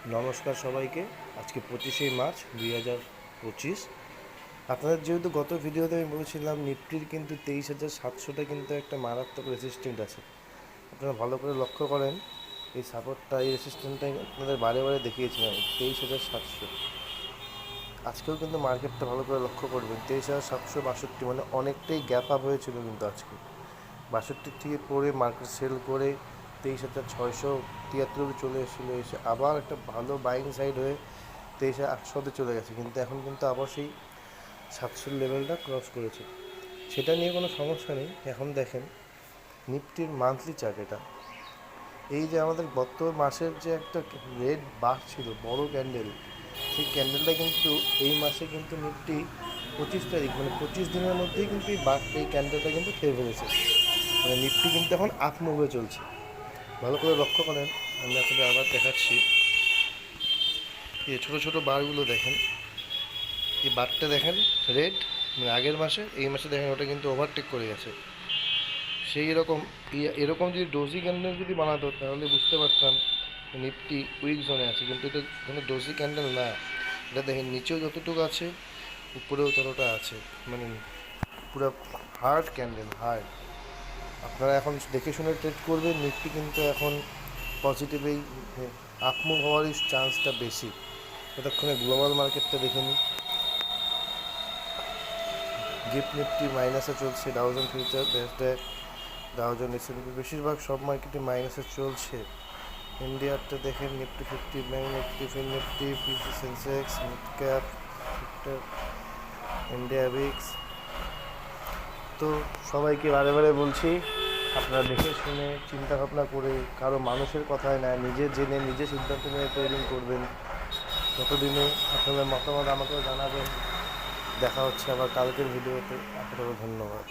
নমস্কার সবাইকে। আজকে 25শে মার্চ 2025। আপনাদের যেহেতু গত ভিডিওতে আমি বলেছিলাম নিফটির কিন্তু 23,700টা কিন্তু একটা মারাত্মক রেসিস্ট্যান্ট আছে। আপনারা ভালো করে লক্ষ্য করেন, এই সাপোর্টটা এই রেসিস্ট্যান্টটা আপনাদের বারে বারে দেখিয়েছিলাম 23,700। আজকেও কিন্তু মার্কেটটা ভালো করে লক্ষ্য করবেন, 23,762, মানে অনেকটাই গ্যাপ আপ হয়েছিল কিন্তু আজকে 62 থেকে পরে মার্কেট সেল করে 23,673 চলে এসেছিলো, এসে আবার একটা ভালো বাইং সাইড হয়ে 23,800-তে চলে গেছে, কিন্তু এখন কিন্তু আবার সেই 700 লেভেলটা ক্রস করেছে। সেটা নিয়ে কোনো সমস্যা নেই। এখন দেখেন নিফটির মান্থলি চার্ট, এটা এই যে আমাদের গত মাসের যে একটা রেড বার ছিল বড় ক্যান্ডেল, সেই ক্যান্ডেলটা কিন্তু এই মাসে কিন্তু নিফটি 25 তারিখ, মানে 25 দিনের মধ্যেই কিন্তু এই ক্যান্ডেলটা কিন্তু খেয়ে ফেলেছে। মানে নিফটি কিন্তু এখন আপ মুভে চলছে। ভালো করে লক্ষ্য করেন, আমি আপনাদের আবার দেখাচ্ছি। এই ছোটো ছোটো বারগুলো দেখেন, এই বারটা দেখেন রেড, মানে আগের মাসে, এই মাসে দেখেন ওটা কিন্তু ওভারটেক করে গেছে। সেই এরকম এরকম যদি ডোজি ক্যান্ডেল যদি বানাতো তাহলে বুঝতে পারতাম নিফটি উইক জোনে আছে, কিন্তু এটা কোনো ডোজি ক্যান্ডেল না। এটা দেখেন নিচেও যতটুকু আছে উপরেও ততটা আছে, মানে পুরো হার্ড ক্যান্ডেল, হার্ড। আপনারা এখন দেখে শুনে ট্রেড করবেন। নিফটি কিন্তু এখন পজিটিভেই আপ মুভ হওয়ারই চান্সটা বেশি। ততক্ষণে গ্লোবাল মার্কেটটা দেখে নিই। গিফট নিফটি মাইনাসে চলছে, ডাউজন ফিউচার, ব্যাসড্যাক, ডাউজন এসএনপি, বেশিরভাগ সব মার্কেটে মাইনাসে চলছে। ইন্ডিয়ারটা দেখেন, Nifty 50, bank Nifty, Fin Nifty, পিসি Sensex, mid cap, India VIX. তো সবাইকে বারে বারে বলছি, আপনারা দেখে শুনে চিন্তা ভাবনা করে, কারো মানুষের কথায় না, নিজে জেনে নিজে সিদ্ধান্ত নিয়ে ট্রেডিং করবেন। ততদিনে আপনাদের মতামত আমাকেও জানাবেন। দেখা হচ্ছে আবার কালকের ভিডিওতে। আপনাদেরও ধন্যবাদ।